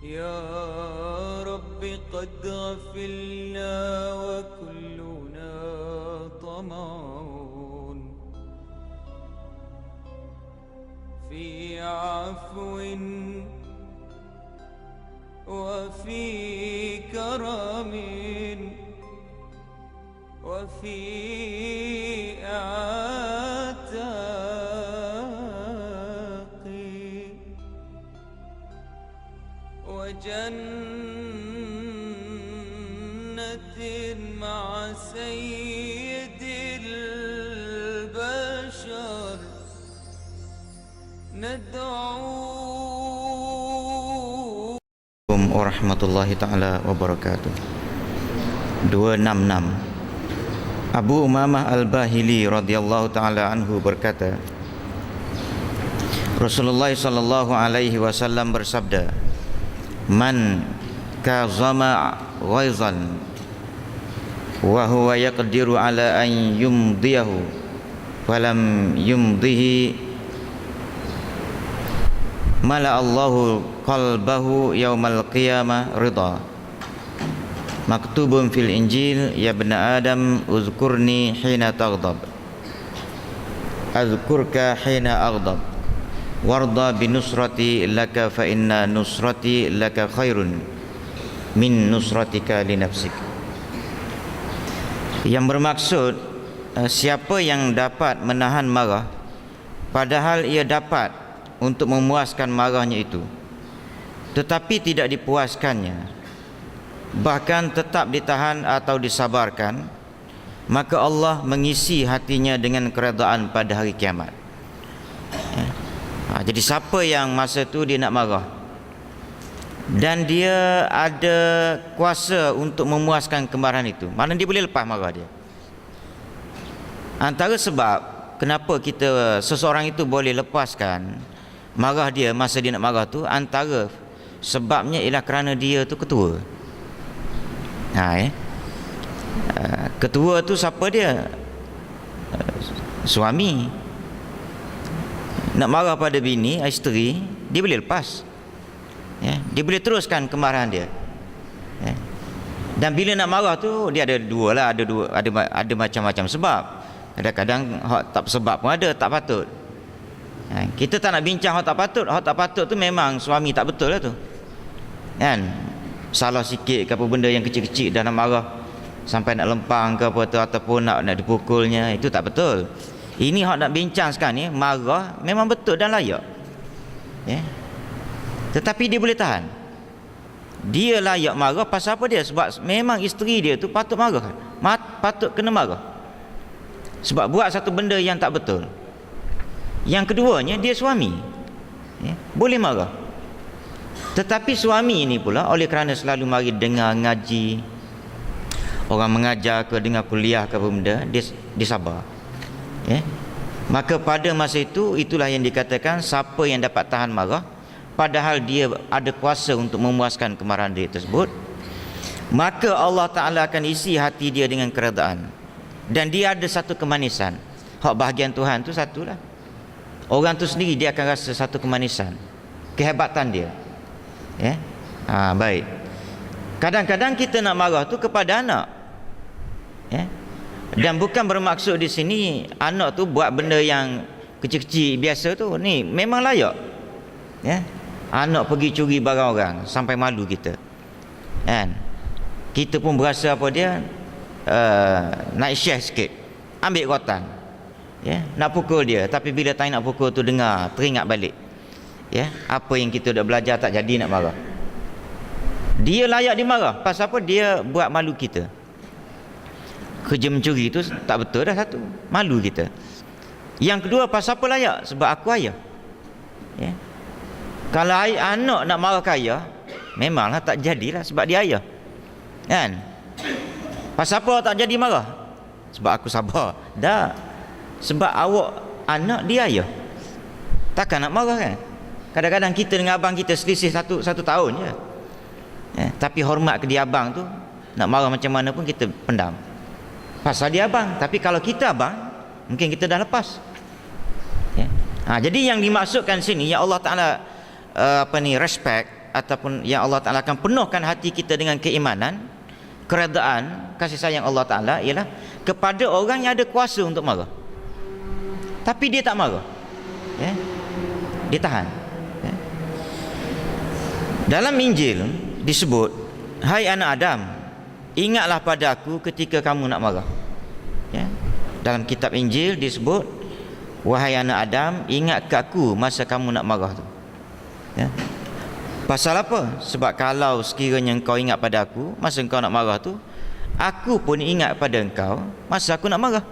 يا رب قد غفلنا وكلنا طمع في عفو وفي كرم وفي عتاق وجنة مع سيد البشر ندعو. Warahmatullahi ta'ala wabarakatuh. 266. Abu Umamah Al-Bahili radhiyallahu ta'ala anhu berkata, Rasulullah sallallahu alaihi wasallam bersabda, Man kazama ghaizan wa huwa yaqdiru ala an yumdiyahu falam yumdihi mala Allahu qalbahu yaumal qiyamah ridha. Maktubun fil Injil, ya bna Adam uzkurni hina taghdab azkurka hina aghdab warda binusrati laka fa inna nusrati laka khairun min nusratika li nafsik. Yang bermaksud, siapa yang dapat menahan marah padahal ia dapat untuk memuaskan marahnya itu, tetapi tidak dipuaskannya, bahkan tetap ditahan atau disabarkan, maka Allah mengisi hatinya dengan keredaan pada hari kiamat. Jadi siapa yang masa tu dia nak marah dan dia ada kuasa untuk memuaskan kemarahan itu, mana dia boleh lepas marah dia. Antara sebab kenapa seseorang itu boleh lepaskan marah dia masa dia nak marah tu, antara sebabnya ialah kerana dia tu ketua. Ketua tu siapa dia? Suami. Nak marah pada bini, isteri, dia boleh lepas. Dia boleh teruskan kemarahan dia. Dan bila nak marah tu, dia ada dua lah, ada macam-macam sebab. Kadang-kadang hak tak sebab pun ada, tak patut. Kita tak nak bincang hak tak patut. Hak tak patut tu memang suami tak betul lah tu, kan? Salah sikit ke apa benda yang kecil-kecil dah nak marah sampai nak lempang ke apa tu, ataupun nak dipukulnya, itu tak betul. Ini hak nak bincang sekarang ni, marah memang betul dan layak, tetapi dia boleh tahan. Dia layak marah pasal apa dia? Sebab memang isteri dia tu patut marah, patut kena marah, sebab buat satu benda yang tak betul. Yang keduanya, dia suami, boleh marah. Tetapi suami ini pula, oleh kerana selalu mari dengar ngaji, orang mengajar ke, dengar kuliah ke apa benda, dia sabar. Maka pada masa itu, itulah yang dikatakan siapa yang dapat tahan marah padahal dia ada kuasa untuk memuaskan kemarahan dia tersebut, maka Allah Ta'ala akan isi hati dia dengan keredaan, dan dia ada satu kemanisan. Hak bahagian Tuhan tu satulah, orang tu sendiri dia akan rasa satu kemanisan, kehebatan dia. Baik. Kadang-kadang kita nak marah tu kepada anak, dan bukan bermaksud di sini anak tu buat benda yang kecil-kecil biasa tu. Ni memang layak, anak pergi curi barang orang sampai malu kita, kan? Kita pun berasa apa dia, nak share sikit, ambil rotan, nak pukul dia, tapi bila time nak pukul tu dengar, teringat balik, apa yang kita dah belajar tak jadi, nak marah. Dia layak dimarah pasal apa? Dia buat malu kita. Kerja mencuri tu tak betul dah, satu, malu kita. Yang kedua, pasal apa layak? Sebab aku ayah. Kalau anak nak marah ke ayah, memanglah tak jadilah sebab dia ayah, kan? Pasal apa tak jadi marah? Sebab aku sabar. Dah, sebab awak anak dia ayah, takkan nak marah, kan? Kadang-kadang kita dengan abang kita selisih satu tahun je, tapi hormat ke dia abang tu, nak marah macam mana pun kita pendam pasal dia abang. Tapi kalau kita abang, mungkin kita dah lepas. Jadi yang dimaksudkan sini, ya Allah Ta'ala respect, ataupun yang Allah Ta'ala akan penuhkan hati kita dengan keimanan, keredaan, kasih sayang Allah Ta'ala ialah kepada orang yang ada kuasa untuk marah, tapi dia tak marah, dia tahan. Dalam Injil disebut, hai anak Adam, ingatlah pada aku ketika kamu nak marah. Dalam kitab Injil disebut, wahai anak Adam, ingat ke aku masa kamu nak marah tu. Pasal apa? Sebab kalau sekiranya engkau ingat pada aku masa engkau nak marah tu, aku pun ingat pada engkau masa aku nak marah.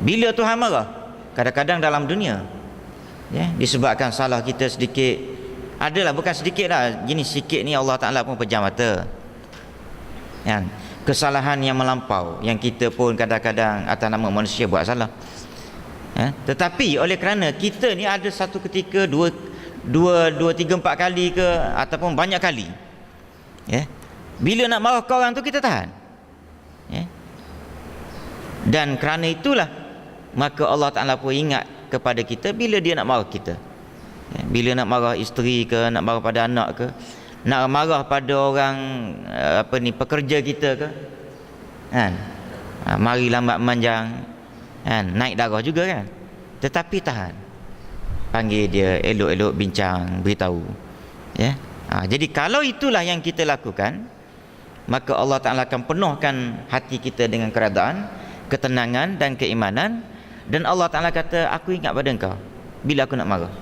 Bila Tuhan marah? Kadang-kadang dalam dunia, disebabkan salah kita sedikit, adalah bukan sedikit lah, gini sikit ni Allah Ta'ala pun pejam mata. Kesalahan yang melampau, yang kita pun kadang-kadang atas nama manusia buat salah. Tetapi oleh kerana kita ni ada satu ketika dua, tiga, empat kali ke ataupun banyak kali, bila nak marah ke orang tu kita tahan, dan kerana itulah maka Allah Ta'ala pun ingat kepada kita bila dia nak marah kita. Bila nak marah isteri ke, nak marah pada anak ke, nak marah pada orang pekerja kita ke, mari lambat manjang, naik darah juga kan, tetapi tahan, panggil dia elok-elok, bincang, beritahu. Jadi kalau itulah yang kita lakukan, maka Allah Ta'ala akan penuhkan hati kita dengan keredaan, ketenangan dan keimanan. Dan Allah Ta'ala kata, aku ingat pada engkau bila aku nak marah.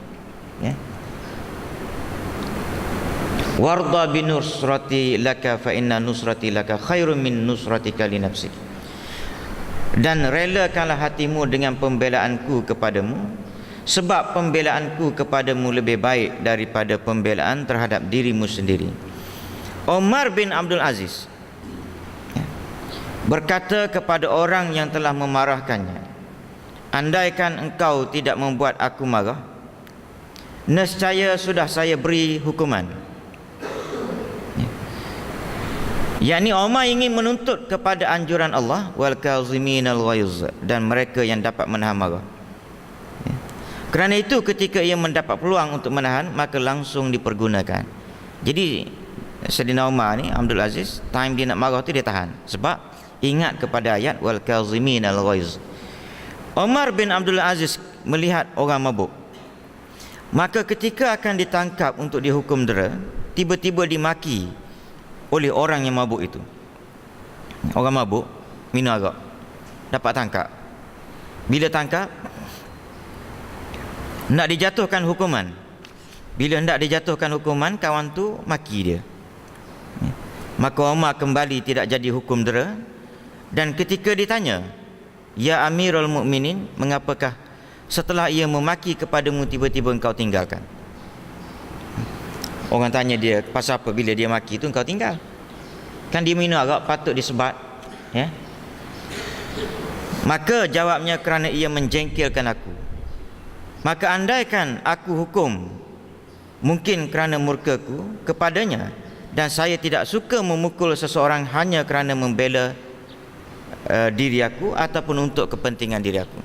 Warda bi nusrati laka fa inna nusrati laka khairun min nusratika li nafsik. Dan relakanlah hatimu dengan pembelaanku kepadamu, sebab pembelaanku kepadamu lebih baik daripada pembelaan terhadap dirimu sendiri. Umar bin Abdul Aziz berkata kepada orang yang telah memarahkannya, andaikan engkau tidak membuat aku marah, nescaya sudah saya beri hukuman. yakni Umar ingin menuntut kepada anjuran Allah, wal kaziminal ghaiz, dan mereka yang dapat menahan marah. Kerana itu ketika ia mendapat peluang untuk menahan, maka langsung dipergunakan. Jadi Sayyidina Umar ni, Abdul Aziz, time dia nak marah tu dia tahan, sebab ingat kepada ayat wal kaziminal ghaiz. Umar bin Abdul Aziz melihat orang mabuk, maka ketika akan ditangkap untuk dihukum dera, tiba-tiba dimaki oleh orang yang mabuk itu. Orang mabuk minum arak, dapat tangkap. Bila tangkap, nak dijatuhkan hukuman. Bila hendak dijatuhkan hukuman, kawan tu maki dia. Maka Umar kembali tidak jadi hukum dera. Dan ketika ditanya, ya Amirul Mukminin, mengapakah setelah ia memaki kepadamu tiba-tiba engkau tinggalkan? Orang tanya dia, pasal apa bila dia maki tu engkau tinggal? Kan dia minum arak, patut disebat, ya? Maka jawabnya, kerana ia menjengkelkan aku. Maka andaikan aku hukum, mungkin kerana murkaku kepadanya, dan saya tidak suka memukul seseorang hanya kerana membela diri aku ataupun untuk kepentingan diri aku,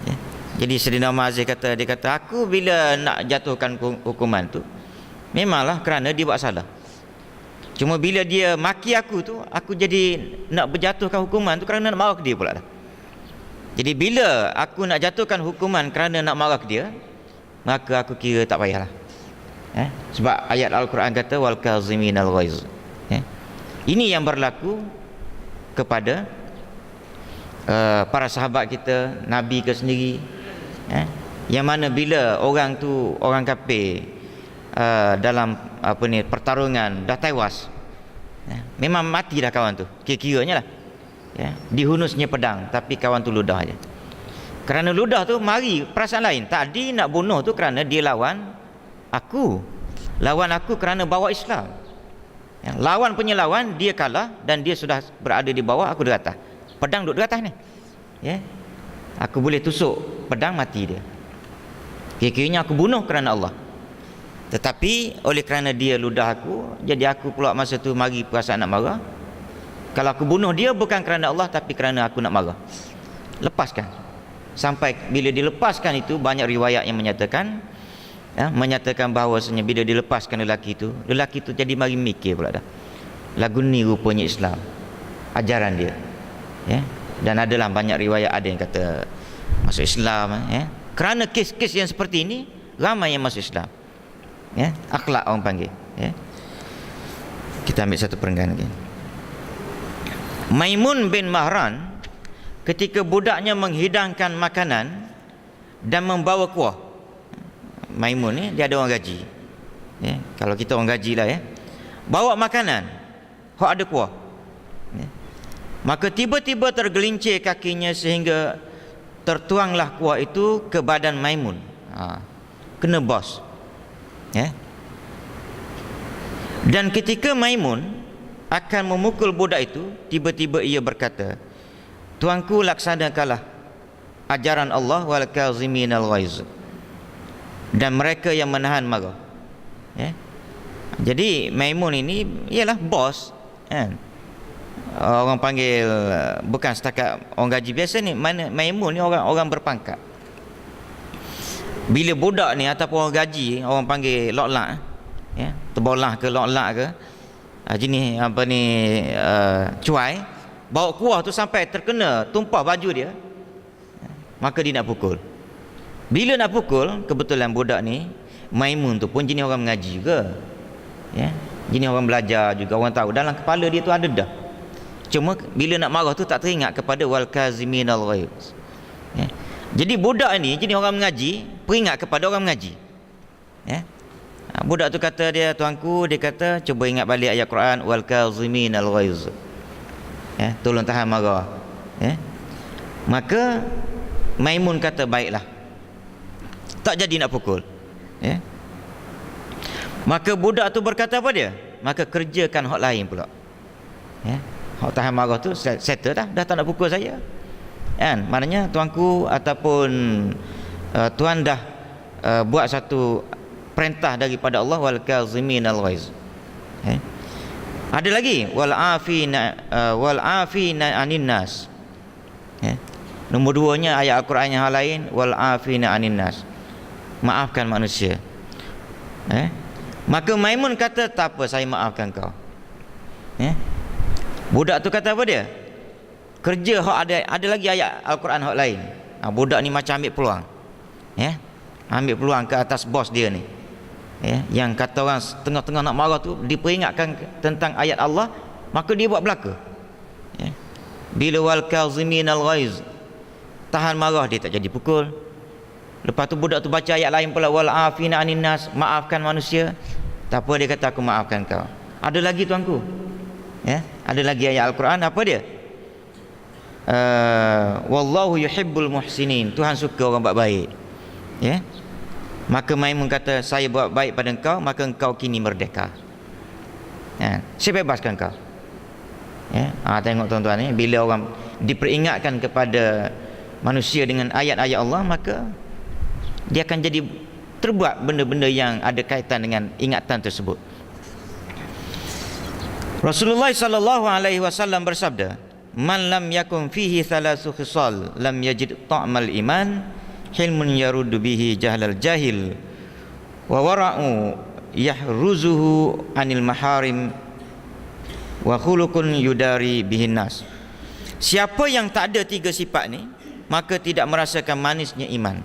ya? Jadi Sayyidina Umar Aziz kata, dia kata, aku bila nak jatuhkan hukuman tu memanglah kerana dia buat salah. Cuma bila dia maki aku tu, aku jadi nak berjatuhkan hukuman tu kerana nak marah ke dia pula dah. Jadi bila aku nak jatuhkan hukuman kerana nak marah ke dia, maka aku kira tak payahlah, sebab ayat Al-Quran kata wal kaziminal ghaiz. Ini yang berlaku kepada para sahabat kita, Nabi ke sendiri, yang mana bila orang tu, orang kafir, dalam pertarungan dah tewas, memang mati dah kawan tu, kira-kiranya lah, dihunusnya pedang, tapi kawan tu ludah aja. Kerana ludah tu mari perasaan lain. Tadi nak bunuh tu kerana dia lawan aku kerana bawa Islam. Lawan punya lawan, dia kalah dan dia sudah berada di bawah, aku di atas. Pedang duduk di atas ni, aku boleh tusuk pedang, mati dia. Kira-kiranya aku bunuh kerana Allah. Tetapi oleh kerana dia ludah aku, jadi aku pula masa tu mari perasaan nak marah. Kalau aku bunuh dia bukan kerana Allah, tapi kerana aku nak marah, lepaskan. Sampai bila dilepaskan itu, banyak riwayat yang menyatakan menyatakan bahawasanya bila dilepaskan lelaki itu jadi mari mikir pula dah. Lagu ni rupanya Islam, ajaran dia. Ya. Dan adalah banyak riwayat ada yang kata masuk Islam. Ya. Kerana kes-kes yang seperti ini ramai yang masuk Islam. Ya. Akhlak orang panggil. Ya. Kita ambil satu perenggan lagi. Maimun bin Mahran ketika budaknya menghidangkan makanan dan membawa kuah. Maimun ni dia ada orang gaji. Ya, kalau kita orang gaji lah ya. Bawa makanan, hok ada kuah. Ya. Maka tiba-tiba tergelincir kakinya sehingga tertuanglah kuah itu ke badan Maimun. Kena bos. Ya. Dan ketika Maimun akan memukul budak itu, tiba-tiba ia berkata, "Tuanku, laksanakanlah ajaran Allah wal kaziminal ghaiz." Dan mereka yang menahan marah. Ya. Jadi Maimun ini ialah bos, kan? Orang panggil bukan setakat orang gaji biasa ni, Maimun ni orang berpangkat. Bila budak ni ataupun orang gaji, orang panggil loklak, ya, terbolah ke loklak ke, jenis apa ni, cuai, bawa kuah tu sampai terkena tumpah baju dia, maka dia nak pukul. Bila nak pukul, kebetulan budak ni Maimun tu pun jenis orang mengaji juga, ya, jenis orang belajar juga, orang tahu dalam kepala dia tu ada dah. Cuma bila nak marah tu tak teringat kepada wal kaziminal ghaiz. Ya. Jadi budak ni jenis orang mengaji, peringat kepada orang mengaji. Ya. Budak tu kata dia, "Tuanku," dia kata, "cuba ingat balik ayat Quran wal kaziminal ghaiz." Ya, tolong tahan marah. Ya. Maka Maimun kata, "Baiklah." Tak jadi nak pukul. Ya. Maka budak tu berkata apa dia? Maka kerjakan hak lain pula. Ya. Hak tahan marah tu settle dah tak nak pukul saya. Kan? Maknanya tuanku ataupun tuan dah buat satu perintah daripada Allah wal kaziminal ghaiz. Ya. Ada lagi wal afina anin nas. Ya. Nombor 2-nya ayat Al-Quran yang lain wal afina anin nas. Maafkan manusia. Maka Maimun kata, "Tak apa, saya maafkan kau." Ya. Budak tu kata apa dia? Kerja hak ada lagi ayat Al-Quran hak lain. Budak ni macam ambil peluang. Ya. Ambil peluang ke atas bos dia ni. Ya, yang kata orang tengah-tengah nak marah tu diperingatkan tentang ayat Allah, maka dia buat belaka. Ya. Bila wal kaziminal ghaiz, tahan marah, dia tak jadi pukul. Lepas tu budak tu baca ayat lain pula wal afina anin nas, maafkan manusia. Tak apa, dia kata, "Aku maafkan kau." Ada lagi tuanku. Ya, ada lagi ayat Al-Quran apa dia? Wallahu yuhibbul muhsinin. Tuhan suka orang buat baik. Ya. Maka Maimun kata, "Saya buat baik pada engkau, maka engkau kini merdeka." Ya, saya bebaskan kau. Ya, tengok tuan-tuan ni, bila orang diperingatkan kepada manusia dengan ayat-ayat Allah, maka dia akan jadi terbuat benda-benda yang ada kaitan dengan ingatan tersebut. Rasulullah sallallahu alaihi wasallam bersabda, "Man lam yakun fihi thalathu khisal lam yajid ta'mal iman, hilmun yaruddu bihi jahlal jahil, wa wara'u yahruzuhu anil maharim, wa khuluqun yudari bihin nas." Siapa yang tak ada 3 sifat ni, maka tidak merasakan manisnya iman.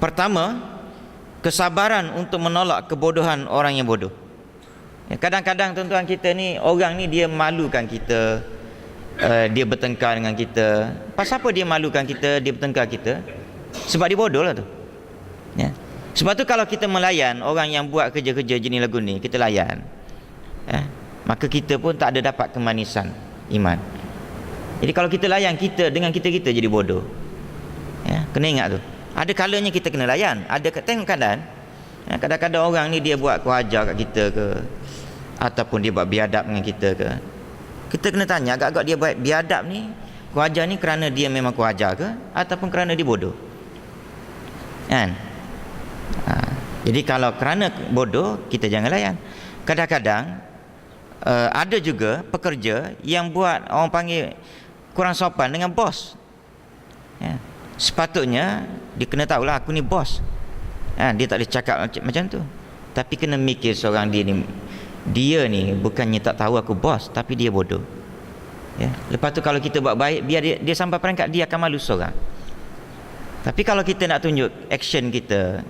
Pertama, kesabaran untuk menolak kebodohan orang yang bodoh. Kadang-kadang tuan-tuan kita ni, orang ni dia malukan kita, dia bertengkar dengan kita. Pasal apa dia malukan kita, dia bertengkar kita? Sebab dia bodoh lah tu. Ya. Sebab tu kalau kita melayan orang yang buat kerja-kerja jenis lagu ni, kita layan, maka kita pun tak ada dapat kemanisan iman. Jadi kalau kita layan kita dengan kita jadi bodoh. Ya, kena ingat tu. Ada kalanya kita kena layan. Ada tengok keadaan. Kadang-kadang orang ni dia buat kuajar kat kita ke, ataupun dia buat biadab dengan kita ke. Kita kena tanya agak-agak dia buat biadab ni, kuajar ni kerana dia memang kuajar ke, ataupun kerana dia bodoh. Kan? Jadi kalau kerana bodoh, kita jangan layan. Kadang-kadang ada juga pekerja yang buat orang panggil kurang sopan dengan bos. Ya. Sepatutnya dia kena tahulah aku ni bos. Dia tak boleh cakap macam tu. Tapi kena mikir seorang dia ni bukannya tak tahu aku bos, tapi dia bodoh. Lepas tu kalau kita buat baik, biar dia sampai perangkat dia akan malu seorang. Tapi kalau kita nak tunjuk action kita,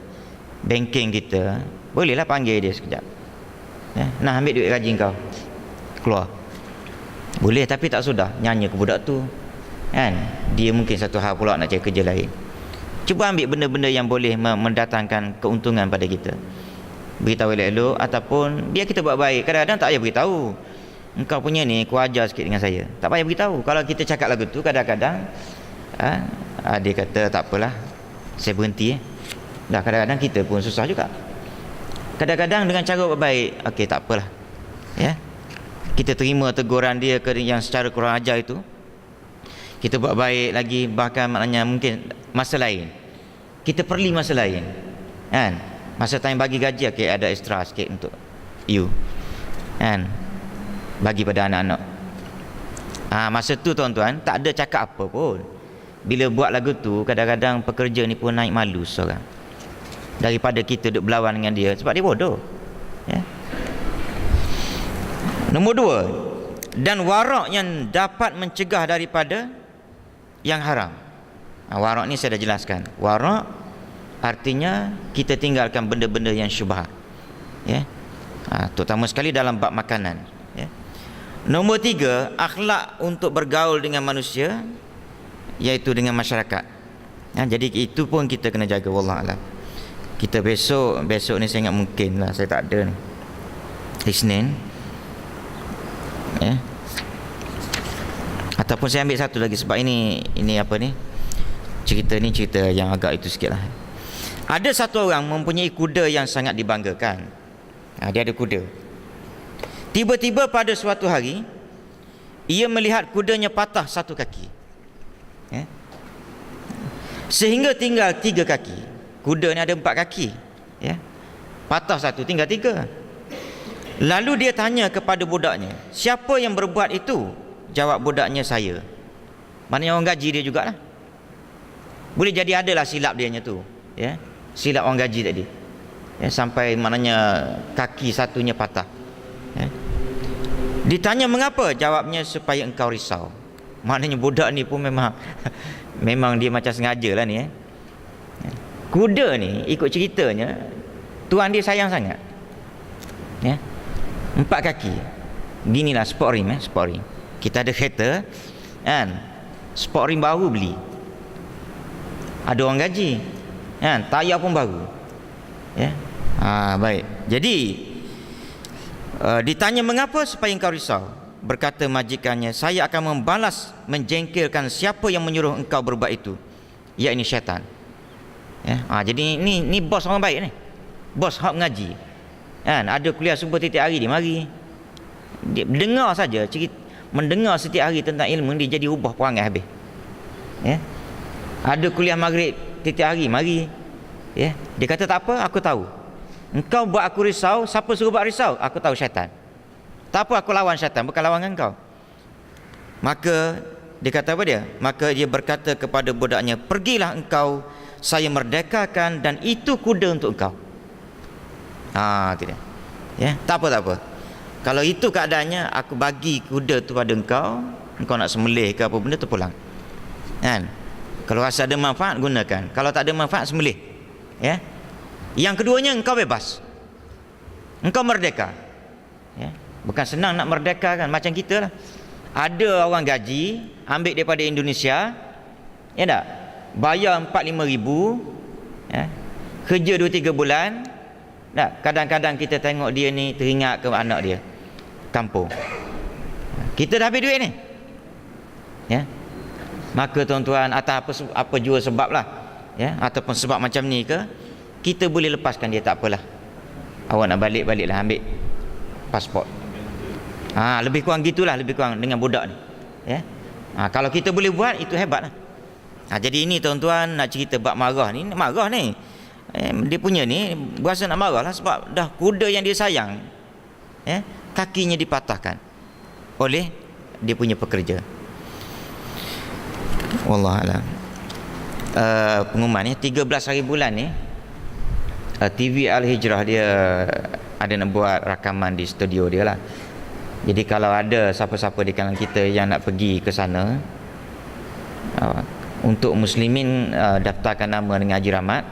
banking kita, bolehlah panggil dia sekejap. Nah, ambil duit gaji kau, keluar. Boleh, tapi tak sudah nyanyi ke budak tu, kan? Dia mungkin satu hal pula nak cari kerja lain. Cuba ambil benda-benda yang boleh mendatangkan keuntungan pada kita. Beritahu elok-elok, ataupun biar kita buat baik. Kadang-kadang tak payah beritahu, engkau punya ni aku ajar sikit dengan saya. Tak payah beritahu. Kalau kita cakap lagu tu, kadang-kadang dia kata tak apalah, saya berhenti. Dah kadang-kadang kita pun susah juga. Kadang-kadang dengan cara buat baik, okey tak apalah, kita terima teguran dia yang secara kurang ajar itu, kita buat baik lagi. Bahkan maknanya mungkin masa lain kita perli masa lain, kan? Masa time bagi gaji, okey ada extra sikit untuk you, kan? Bagi pada anak-anak. Masa tu tuan-tuan tak ada cakap apa pun. Bila buat lagu tu, kadang-kadang pekerja ni pun naik malu seorang, daripada kita duduk berlawan dengan dia sebab dia bodoh. Nombor 2, dan warak yang dapat mencegah daripada yang haram. Warak ni saya dah jelaskan. Warak artinya kita tinggalkan benda-benda yang syubhat, terutama sekali dalam bab makanan. Nombor 3, akhlak untuk bergaul dengan manusia, iaitu dengan masyarakat. Jadi itu pun kita kena jaga. Wallahualam. Kita besok ni saya ingat mungkin lah saya tak ada ni, Isnin, ataupun saya ambil satu lagi sebab ini apa ni, cerita yang agak itu sikit lah. Ada satu orang mempunyai kuda yang sangat dibanggakan. Dia ada kuda. Tiba-tiba pada suatu hari, ia melihat kudanya patah satu kaki, sehingga tinggal 3 kaki. Kuda ni ada 4 kaki, patah satu, tinggal 3. Lalu dia tanya kepada budaknya, siapa yang berbuat itu? Jawab budaknya, saya. Maknanya orang gaji dia jugalah. Boleh jadi adalah silap dia tu, silap orang gaji tadi, sampai maknanya kaki satunya patah. Ditanya mengapa? Jawabnya, supaya engkau risau. Maknanya budak ni pun memang dia macam sengaja lah ni. Kuda ni ikut ceritanya tuan dia sayang sangat, 4 kaki. Ginilah sport rim, sport rim. Kita ada kereta, kan, sport rim baru beli, ada orang gaji, kan, tayar pun baru, baik. Jadi ditanya mengapa? Supaya engkau risau. Berkata majikannya, saya akan membalas menjengkelkan siapa yang menyuruh engkau berbuat itu, yakni syaitan. Jadi ni bos orang baik ni, bos hak mengaji, kan, ada kuliah subuh tiap hari dia mari. Dia dengar saja cerita, mendengar setiap hari tentang ilmu, dia jadi ubah perangai habis. Ada kuliah maghrib tiap hari mari. Dia kata tak apa, aku tahu engkau buat aku risau. Siapa suruh buat risau? Aku tahu, syaitan. Tak apa, aku lawan syaitan, bukan lawan engkau. Maka dia kata apa dia? Maka dia berkata kepada budaknya, pergilah engkau, saya merdekakan dan itu kuda untuk engkau. Itu dia. Tak apa. Kalau itu keadaannya, aku bagi kuda tu pada engkau nak sembelih ke apa benda tu pulang, kan? Kalau rasa ada manfaat, gunakan. Kalau tak ada manfaat, sembelih. Yang keduanya, engkau bebas, engkau merdeka. Bukan senang nak merdeka, kan? Macam kita lah, ada orang gaji ambil daripada Indonesia, tak, bayar 4-5 ribu, kerja 2-3 bulan, tak, kadang-kadang kita tengok dia ni teringat ke anak dia kampung. Kita dah habis duit ni, maka tuan-tuan, atas apa jua sebab lah, ataupun sebab macam ni ke, kita boleh lepaskan dia, tak apalah, awak nak balik-baliklah, ambil pasport. Lebih kurang gitulah, lebih kurang dengan budak ni, kalau kita boleh buat, itu hebat lah. Jadi ini tuan-tuan, nak cerita bab marah ni. Dia punya ni berasa nak marah lah, sebab dah kuda yang dia sayang, kakinya dipatahkan oleh dia punya pekerja. Wallahualam. Pengumuman ni 13 hari bulan ni, TV Al-Hijrah dia ada nak buat rakaman di studio dia lah. Jadi kalau ada siapa-siapa di kalangan kita yang nak pergi ke sana, untuk muslimin daftarkan nama dengan Haji Rahmat,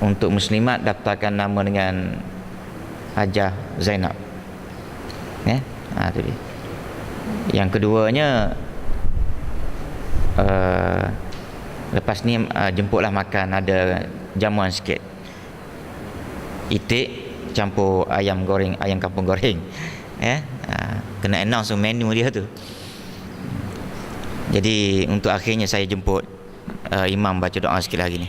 untuk muslimat daftarkan nama dengan Hajah Zainab. Itu dia. Yang keduanya, lepas ni jemputlah makan, ada jamuan sikit, itik campur ayam goreng, ayam kampung goreng. Kena announce menu dia tu. Jadi untuk akhirnya saya jemput imam baca doa sikit hari ni.